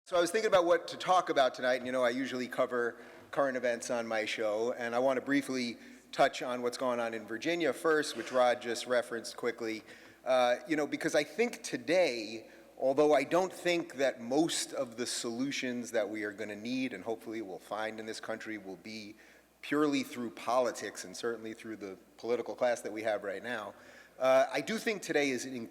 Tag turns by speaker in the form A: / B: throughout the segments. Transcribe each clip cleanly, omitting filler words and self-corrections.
A: So I was thinking about what to talk about tonight, and I usually cover current events on my show, and I want to briefly touch on what's going on in Virginia first, which Rod just referenced quickly, because I think today, although I don't think that most of the solutions that we are going to need and hopefully will find in this country will be purely through politics and certainly through the political class that we have right now, I do think today is an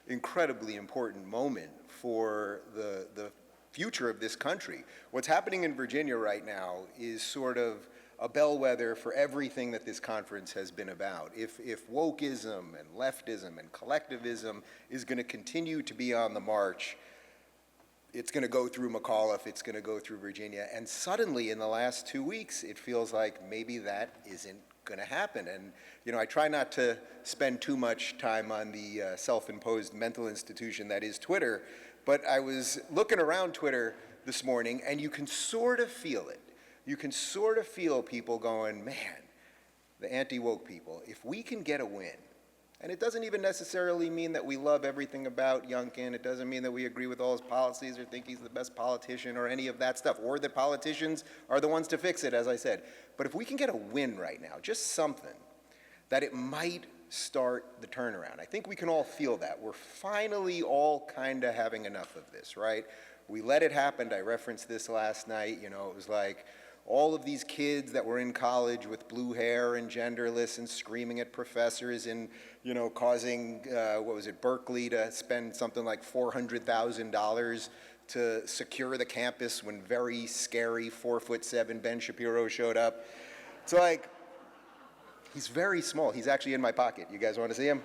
A: incredibly important moment for the future of this country. What's happening in Virginia right now is sort of a bellwether for everything that this conference has been about. If wokeism and leftism and collectivism is going to continue to be on the march, it's going to go through McAuliffe, it's going to go through Virginia, and suddenly in the last 2 weeks it feels like maybe that isn't going to happen. And I try not to spend too much time on the self-imposed mental institution that is Twitter, but I was looking around Twitter this morning and you can sort of feel it. You can sort of feel people going, man, the anti-woke people, if we can get a win, and it doesn't even necessarily mean that we love everything about Youngkin. It doesn't mean that we agree with all his policies or think he's the best politician or any of that stuff, or that politicians are the ones to fix it, as I said. But if we can get a win right now, just something, that it might start the turnaround. I think we can all feel that. We're finally all kind of having enough of this, right? We let it happen. I referenced this last night. It was like, all of these kids that were in college with blue hair and genderless and screaming at professors and, causing, Berkeley to spend something like $400,000 to secure the campus when very scary 4'7" Ben Shapiro showed up. It's like, he's very small. He's actually in my pocket. You guys want to see him?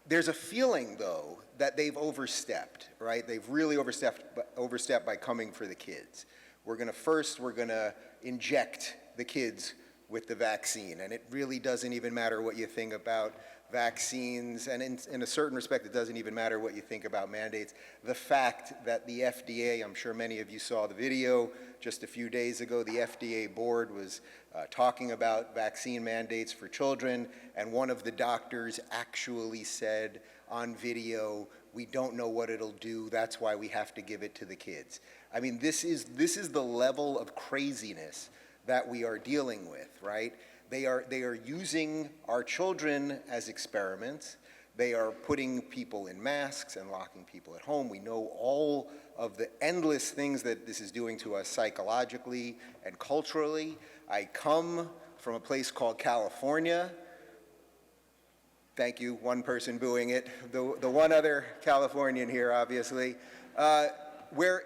A: There's a feeling, though, that they've overstepped, right? They've really overstepped by coming for the kids. We're going to inject the kids with the vaccine, and it really doesn't even matter what you think about vaccines, and in a certain respect, it doesn't even matter what you think about mandates. The fact that the FDA, I'm sure many of you saw the video just a few days ago, the FDA board was talking about vaccine mandates for children, and one of the doctors actually said on video, we don't know what it'll do, that's why we have to give it to the kids. I mean, this is the level of craziness that we are dealing with, right? They are using our children as experiments. They are putting people in masks and locking people at home. We know all of the endless things that this is doing to us psychologically and culturally. I come from a place called California. Thank you, one person booing it. The one other Californian here, obviously. Where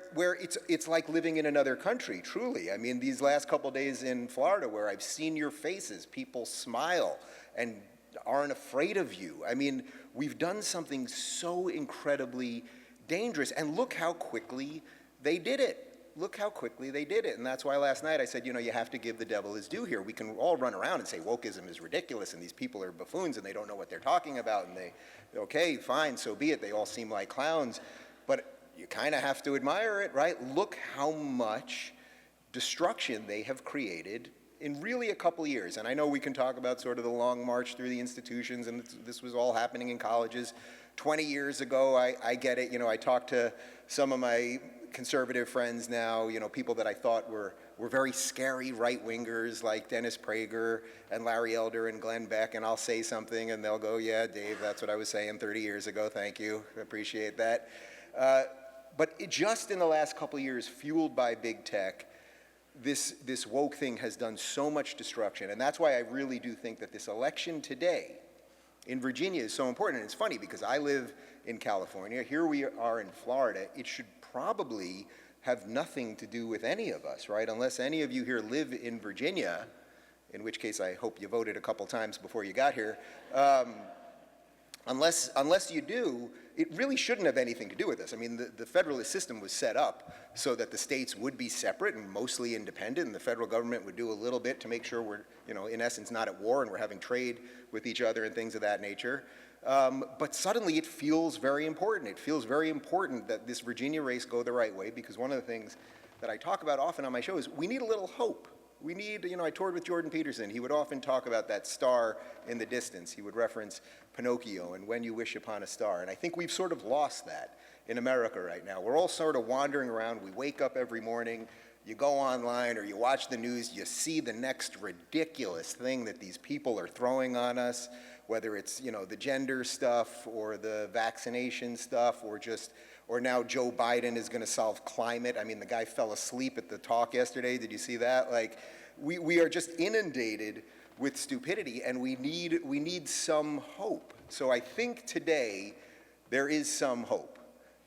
A: it's like living in another country, truly. I mean, these last couple days in Florida where I've seen your faces, people smile and aren't afraid of you. I mean, we've done something so incredibly dangerous, and look how quickly they did it. Look how quickly they did it. And that's why last night I said, you have to give the devil his due here. We can all run around and say wokeism is ridiculous and these people are buffoons and they don't know what they're talking about, and okay, fine, so be it. They all seem like clowns. But you kind of have to admire it, right? Look how much destruction they have created in really a couple of years. And I know we can talk about sort of the long march through the institutions, and this was all happening in colleges 20 years ago. I get it. I talked to some of my conservative friends now, people that I thought were very scary right-wingers like Dennis Prager and Larry Elder and Glenn Beck, and I'll say something and they'll go, yeah, Dave, that's what I was saying 30 years ago. Thank you. Appreciate that. But just in the last couple of years, fueled by big tech, this woke thing has done so much destruction. And that's why I really do think that this election today in Virginia is so important. And it's funny because I live in California. Here we are in Florida. It should probably have nothing to do with any of us, right? Unless any of you here live in Virginia, in which case I hope you voted a couple times before you got here. Unless you do, it really shouldn't have anything to do with this. I mean, the federalist system was set up so that the states would be separate and mostly independent, and the federal government would do a little bit to make sure we're, in essence, not at war and we're having trade with each other and things of that nature. But suddenly it feels very important. It feels very important that this Virginia race go the right way, because one of the things that I talk about often on my show is we need a little hope. We need, I toured with Jordan Peterson. He would often talk about that star in the distance. He would reference Pinocchio and When You Wish Upon a Star. And I think we've sort of lost that in America right now. We're all sort of wandering around. We wake up every morning, you go online or you watch the news, you see the next ridiculous thing that these people are throwing on us, whether it's, the gender stuff or the vaccination stuff or now Joe Biden is going to solve climate. I mean, the guy fell asleep at the talk yesterday. Did you see that? Like, we are just inundated with stupidity, and we need some hope. So I think today there is some hope.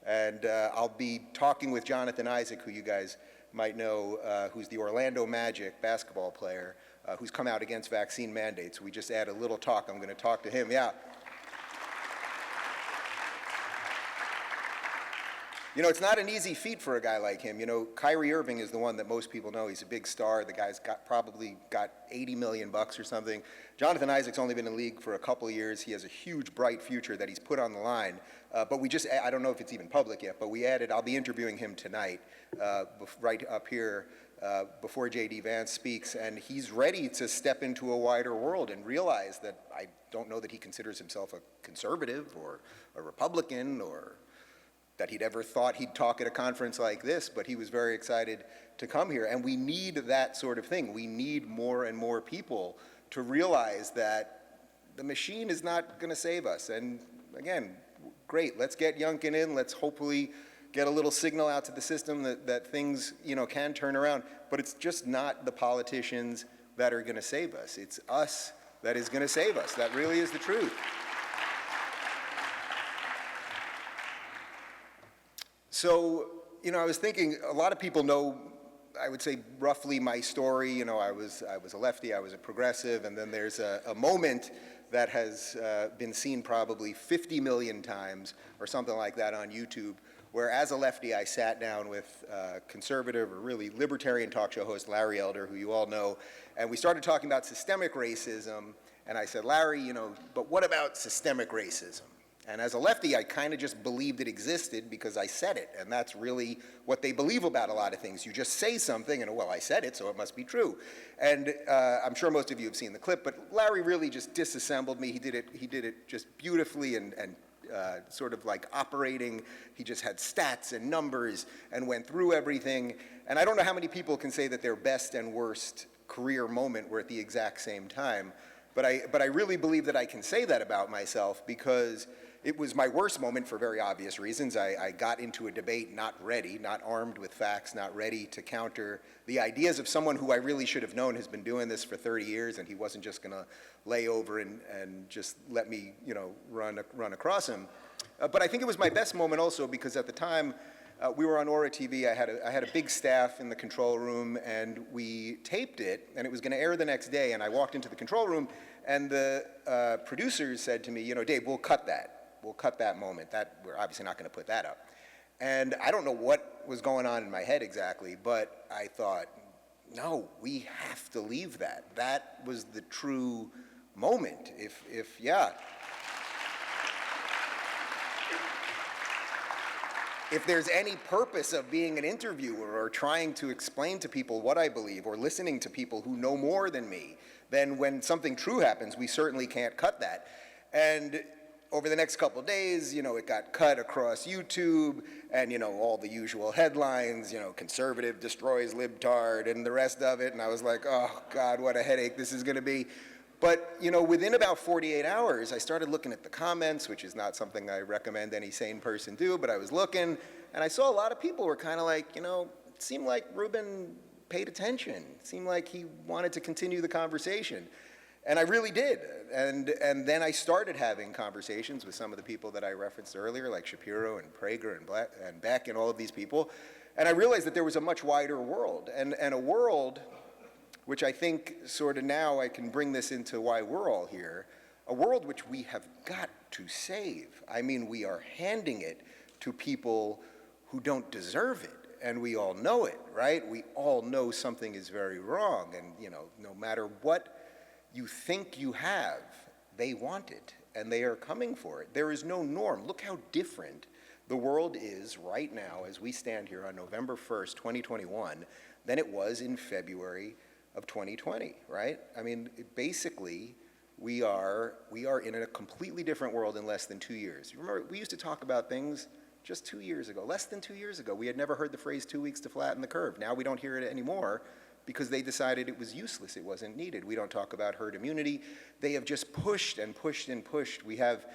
A: And I'll be talking with Jonathan Isaac, who you guys might know, who's the Orlando Magic basketball player, who's come out against vaccine mandates. We just had a little talk. I'm going to talk to him. Yeah. It's not an easy feat for a guy like him. Kyrie Irving is the one that most people know. He's a big star. The guy's probably got $80 million or something. Jonathan Isaac's only been in the league for a couple of years. He has a huge, bright future that he's put on the line. But I don't know if it's even public yet, but I'll be interviewing him tonight, right up here, before J.D. Vance speaks, and he's ready to step into a wider world and realize that I don't know that he considers himself a conservative or a Republican or that he'd ever thought he'd talk at a conference like this, but he was very excited to come here. And we need that sort of thing. We need more and more people to realize that the machine is not going to save us. And again, great, let's get Youngkin in. Let's hopefully get a little signal out to the system that things, can turn around. But it's just not the politicians that are going to save us. It's us that is going to save us. That really is the truth. So, I was thinking, a lot of people know, I would say roughly my story. I was a lefty, I was a progressive, and then there's a moment that has been seen probably 50 million times or something like that on YouTube, where as a lefty I sat down with conservative or really libertarian talk show host Larry Elder, who you all know, and we started talking about systemic racism, and I said, Larry, but what about systemic racism? And as a lefty, I kind of just believed it existed because I said it. And that's really what they believe about a lot of things. You just say something and, well, I said it, so it must be true. And I'm sure most of you have seen the clip, but Larry really just disassembled me. He did it just beautifully and sort of like operating. He just had stats and numbers and went through everything. And I don't know how many people can say that their best and worst career moment were at the exact same time. But I really believe that I can say that about myself because it was my worst moment for very obvious reasons. I got into a debate not ready, not armed with facts, not ready to counter the ideas of someone who I really should have known has been doing this for 30 years, and he wasn't just going to lay over and just let me, run across him. But I think it was my best moment also because at the time we were on Aura TV. I had a big staff in the control room, and we taped it, and it was going to air the next day. And I walked into the control room, and the producers said to me, Dave, we'll cut that. We'll cut that moment. We're obviously not going to put that up. And I don't know what was going on in my head exactly, but I thought, no, we have to leave that. That was the true moment. If there's any purpose of being an interviewer or trying to explain to people what I believe or listening to people who know more than me, then when something true happens, we certainly can't cut that. And over the next couple of days, it got cut across YouTube and, all the usual headlines, conservative destroys libtard and the rest of it. And I was like, oh, God, what a headache this is going to be. But, within about 48 hours, I started looking at the comments, which is not something I recommend any sane person do, but I was looking, and I saw a lot of people were kind of like, it seemed like Rubin paid attention. It seemed like he wanted to continue the conversation. And I really did. And then I started having conversations with some of the people that I referenced earlier, like Shapiro and Prager and Beck and all of these people. And I realized that there was a much wider world, and a world which I think sort of now I can bring this into why we're all here, a world which we have got to save. I mean, we are handing it to people who don't deserve it, and we all know it, right? We all know something is very wrong, and no matter what you think you have, they want it, and they are coming for it. There is no norm. Look how different the world is right now as we stand here on November 1st, 2021, than it was in February of 2020, right? I mean, basically, we are in a completely different world in less than 2 years. You remember, we used to talk about things just 2 years ago, less than 2 years ago. We had never heard the phrase 2 weeks to flatten the curve. Now we don't hear it anymore because they decided it was useless, it wasn't needed. We don't talk about herd immunity. They have just pushed and pushed and pushed. We have,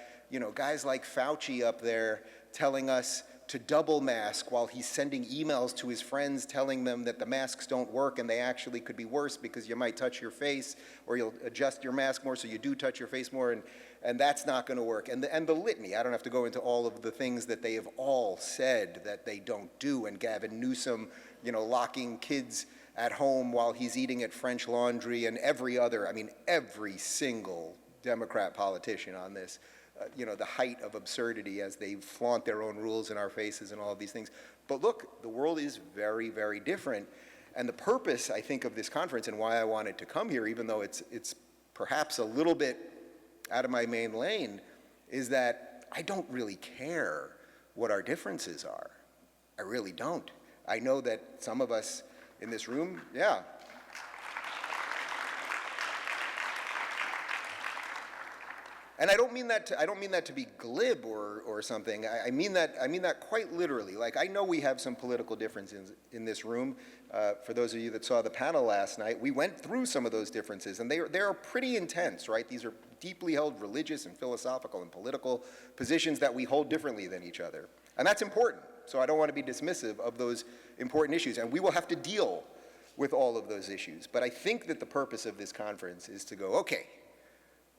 A: guys like Fauci up there telling us to double mask while he's sending emails to his friends telling them that the masks don't work and they actually could be worse because you might touch your face or you'll adjust your mask more so you do touch your face more, and that's not going to work. And the litany, I don't have to go into all of the things that they have all said that they don't do, and Gavin Newsom, locking kids at home while he's eating at French Laundry, and every single Democrat politician on this, the height of absurdity as they flaunt their own rules in our faces and all of these things. But look, the world is very, very different. And the purpose, I think, of this conference and why I wanted to come here, even though it's perhaps a little bit out of my main lane, is that I don't really care what our differences are. I really don't. I know that some of us in this room, yeah. And I don't mean that to be glib or something. I mean that quite literally. Like, I know we have some political differences in this room. For those of you that saw the panel last night, we went through some of those differences, and they are pretty intense, right? These are deeply held religious and philosophical and political positions that we hold differently than each other. And that's important. So I don't want to be dismissive of those important issues. And we will have to deal with all of those issues. But I think that the purpose of this conference is to go, okay,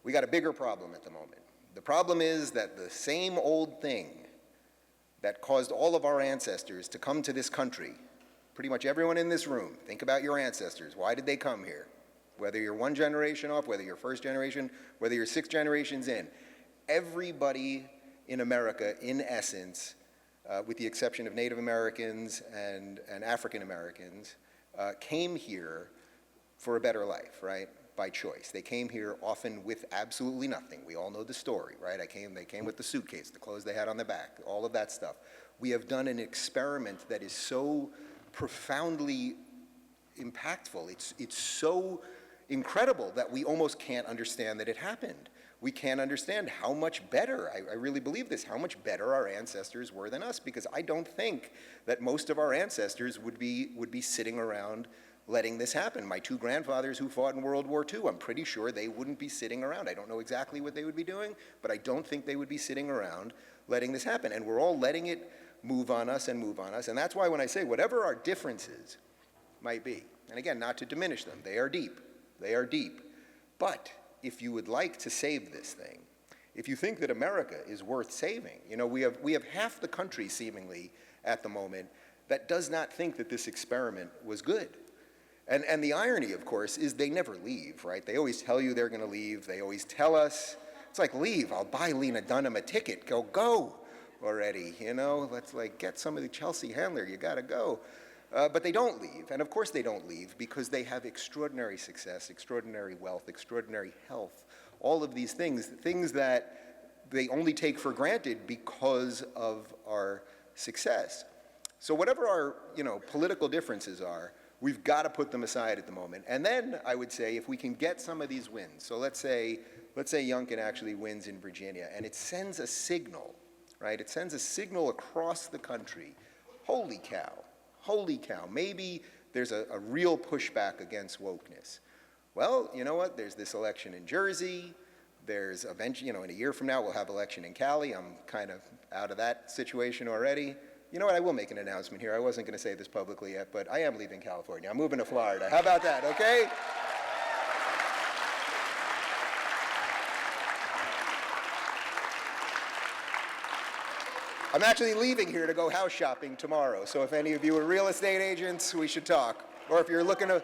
A: we got a bigger problem at the moment. The problem is that the same old thing that caused all of our ancestors to come to this country, pretty much everyone in this room, think about your ancestors. Why did they come here? Whether you're one generation off, whether you're first generation, whether you're 6 generations in, everybody in America, in essence, with the exception of Native Americans and African Americans, came here for a better life, right? By choice. They came here often with absolutely nothing. We all know the story, right? They came with the suitcase, the clothes they had on their back, all of that stuff. We have done an experiment that is so profoundly impactful. It's so incredible that we almost can't understand that it happened. We can't understand how much better, I really believe this, how much better our ancestors were than us, because I don't think that most of our ancestors would be sitting around letting this happen. My 2 grandfathers who fought in World War II, I'm pretty sure they wouldn't be sitting around. I don't know exactly what they would be doing, but I don't think they would be sitting around letting this happen. And we're all letting it move on us and move on us. And that's why when I say whatever our differences might be, and again, not to diminish them, they are deep. They are deep. But if you would like to save this thing, if you think that America is worth saving, we have half the country seemingly at the moment that does not think that this experiment was good. And the irony, of course, is they never leave, right? They always tell you they're going to leave. They always tell us, it's like, leave. I'll buy Lena Dunham a ticket. Go already, Let's get some of the Chelsea Handler. You got to go. But they don't leave. And of course they don't leave because they have extraordinary success, extraordinary wealth, extraordinary health, all of these things that they only take for granted because of our success. So whatever our, political differences are, we've got to put them aside at the moment. And then I would say if we can get some of these wins, so let's say Youngkin actually wins in Virginia, and it sends a signal, right? It sends a signal across the country. Holy cow, maybe there's a real pushback against wokeness. Well, you know what? There's this election in Jersey. There's eventually, in a year from now, we'll have election in Cali. I'm kind of out of that situation already. You know what, I will make an announcement here. I wasn't going to say this publicly yet, but I am leaving California. I'm moving to Florida. How about that, okay? I'm actually leaving here to go house shopping tomorrow, so if any of you are real estate agents, we should talk. Or if you're looking to,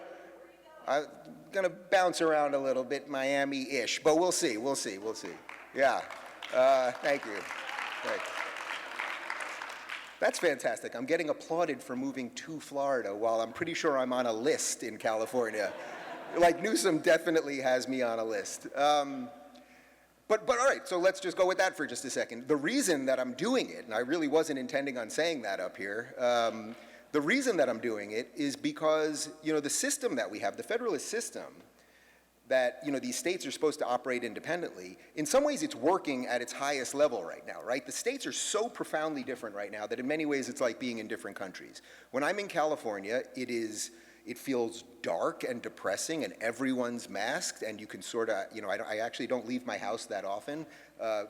A: I'm going to bounce around a little bit, Miami-ish, but we'll see. Yeah, thank you. Thanks. That's fantastic. I'm getting applauded for moving to Florida while I'm pretty sure I'm on a list in California. Like Newsom definitely has me on a list. But all right, so let's just go with that for just a second. The reason that I'm doing it, and I really wasn't intending on saying that up here, The reason that I'm doing it is because, the system that we have, the federalist system, that, these states are supposed to operate independently, in some ways it's working at its highest level right now, right? The states are so profoundly different right now that in many ways it's like being in different countries. When I'm in California, it feels dark and depressing and everyone's masked and you can sort of, I actually don't leave my house that often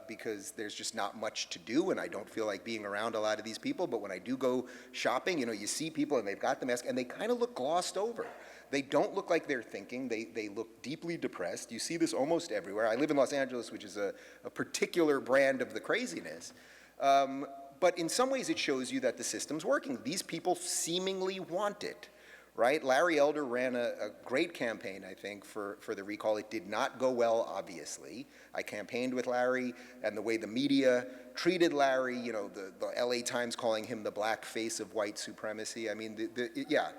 A: because there's just not much to do and I don't feel like being around a lot of these people, but when I do go shopping, you see people and they've got the mask and they kind of look glossed over. They don't look like they're thinking. They look deeply depressed. You see this almost everywhere. I live in Los Angeles, which is a particular brand of the craziness. But in some ways, it shows you that the system's working. These people seemingly want it, right? Larry Elder ran a great campaign, I think, for the recall. It did not go well, obviously. I campaigned with Larry, and the way the media treated Larry, the LA Times calling him the black face of white supremacy. I mean,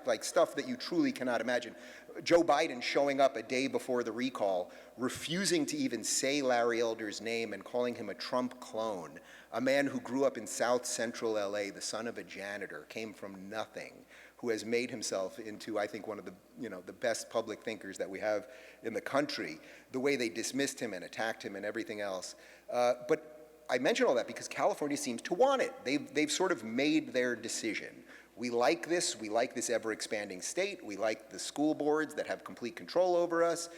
A: like stuff that you truly cannot imagine. Joe Biden showing up a day before the recall, refusing to even say Larry Elder's name and calling him a Trump clone, a man who grew up in South Central LA, the son of a janitor, came from nothing, who has made himself into, I think, one of the, the best public thinkers that we have in the country, the way they dismissed him and attacked him and everything else. But I mention all that because California seems to want it. They've sort of made their decision. We like this ever-expanding state. We like the school boards that have complete control over us.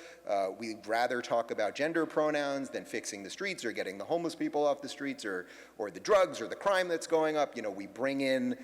A: We'd rather talk about gender pronouns than fixing the streets or getting the homeless people off the streets or the drugs or the crime that's going up. We bring in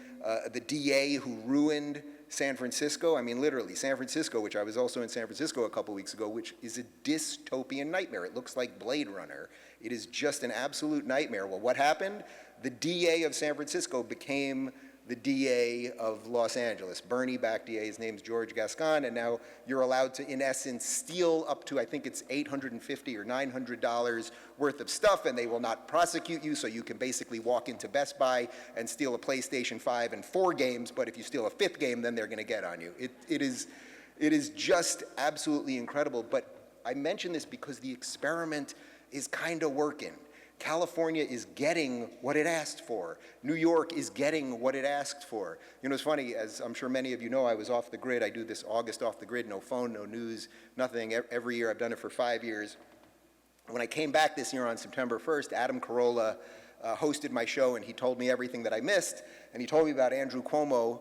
A: the DA who ruined San Francisco. I mean, literally, San Francisco, which I was also in San Francisco a couple weeks ago, which is a dystopian nightmare. It looks like Blade Runner. It is just an absolute nightmare. Well, what happened? The DA of San Francisco became the DA of Los Angeles. Bernie-backed DA, his name's George Gascon, and now you're allowed to, in essence, steal up to, I think it's $850 or $900 worth of stuff, and they will not prosecute you, so you can basically walk into Best Buy and steal a PlayStation 5 and 4 games, but if you steal a 5th game, then they're gonna get on you. It is just absolutely incredible, but I mention this because the experiment is kind of working. California is getting what it asked for. New York is getting what it asked for. It's funny, as I'm sure many of you know, I was off the grid. I do this August off the grid, no phone, no news, nothing. Every year, I've done it for 5 years. When I came back this year on September 1st, Adam Carolla hosted my show and he told me everything that I missed. And he told me about Andrew Cuomo,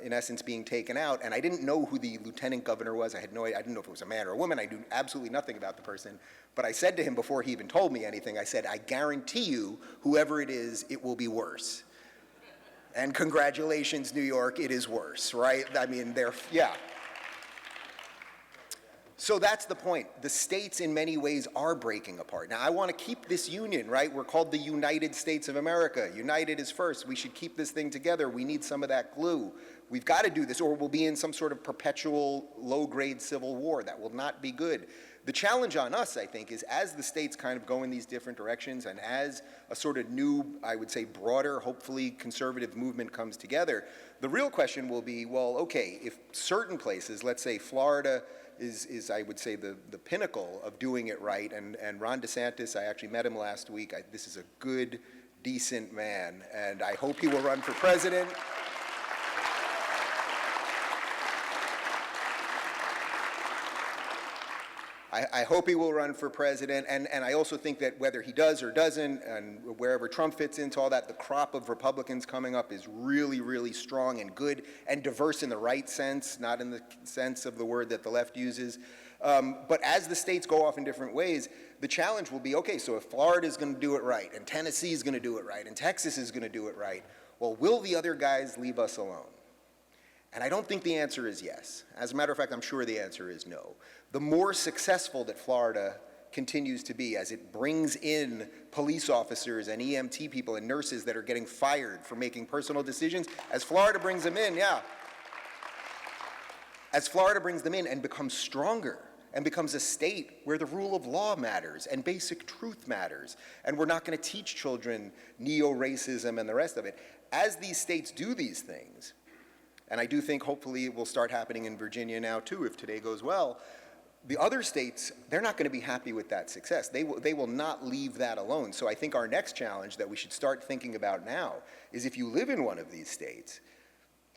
A: in essence, being taken out. And I didn't know who the lieutenant governor was. I didn't know if it was a man or a woman. I knew absolutely nothing about the person. But I said to him before he even told me anything, I said, I guarantee you, whoever it is, it will be worse. And congratulations, New York, it is worse, right? I mean, yeah. So that's the point. The states, in many ways, are breaking apart. Now, I want to keep this union, right? We're called the United States of America. United is first. We should keep this thing together. We need some of that glue. We've got to do this, or we'll be in some sort of perpetual low-grade civil war. That will not be good. The challenge on us, I think, is as the states kind of go in these different directions and as a sort of new, I would say, broader, hopefully conservative movement comes together, the real question will be, well, okay, if certain places, let's say Florida is I would say, the pinnacle of doing it right, and Ron DeSantis, I actually met him last week. This is a good, decent man, and I hope he will run for president. I hope he will run for president, and I also think that whether he does or doesn't, and wherever Trump fits into all that, the crop of Republicans coming up is really, really strong and good and diverse in the right sense, not in the sense of the word that the left uses. But as the states go off in different ways, the challenge will be, okay, so if Florida is going to do it right, and Tennessee is going to do it right, and Texas is going to do it right, well, will the other guys leave us alone? And I don't think the answer is yes. As a matter of fact, I'm sure the answer is no. The more successful that Florida continues to be as it brings in police officers and EMT people and nurses that are getting fired for making personal decisions, as Florida brings them in, as Florida brings them in and becomes stronger and becomes a state where the rule of law matters and basic truth matters, and we're not going to teach children neo-racism and the rest of it. As these states do these things, and I do think hopefully it will start happening in Virginia now too, if today goes well, the other states, they're not going to be happy with that success. They will not leave that alone. So I think our next challenge that we should start thinking about now is if you live in one of these states,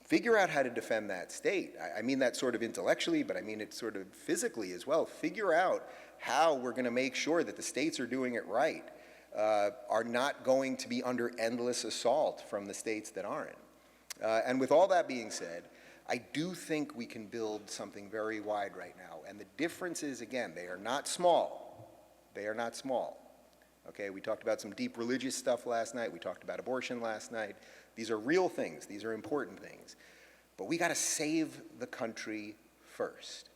A: figure out how to defend that state. I mean that sort of intellectually, but I mean it sort of physically as well. Figure out how we're going to make sure that the states are doing it right, are not going to be under endless assault from the states that aren't. And with all that being said, I do think we can build something very wide right now. And the difference is, again, they are not small. They are not small. Okay, we talked about some deep religious stuff last night. We talked about abortion last night. These are real things. These are important things. But we got to save the country first.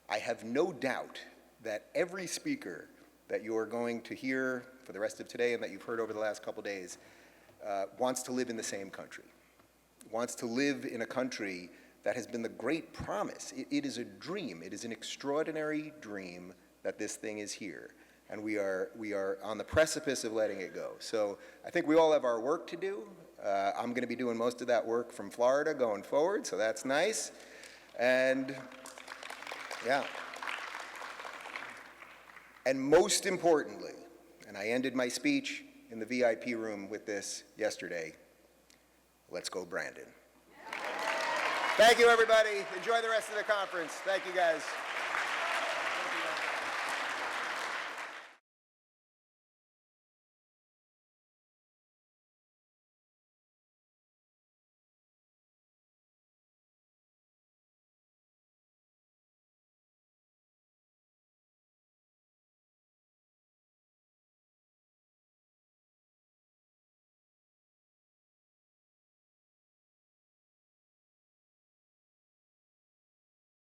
A: I have no doubt that every speaker that you are going to hear for the rest of today and that you've heard over the last couple days wants to live in the same country, wants to live in a country that has been the great promise. It is a dream. It is an extraordinary dream that this thing is here. And we are on the precipice of letting it go. So I think we all have our work to do. I'm going to be doing most of that work from Florida going forward, so that's nice. And yeah. And most importantly, and I ended my speech in the VIP room with this yesterday, let's go Brandon. Thank you, everybody. Enjoy the rest of the conference. Thank you, guys.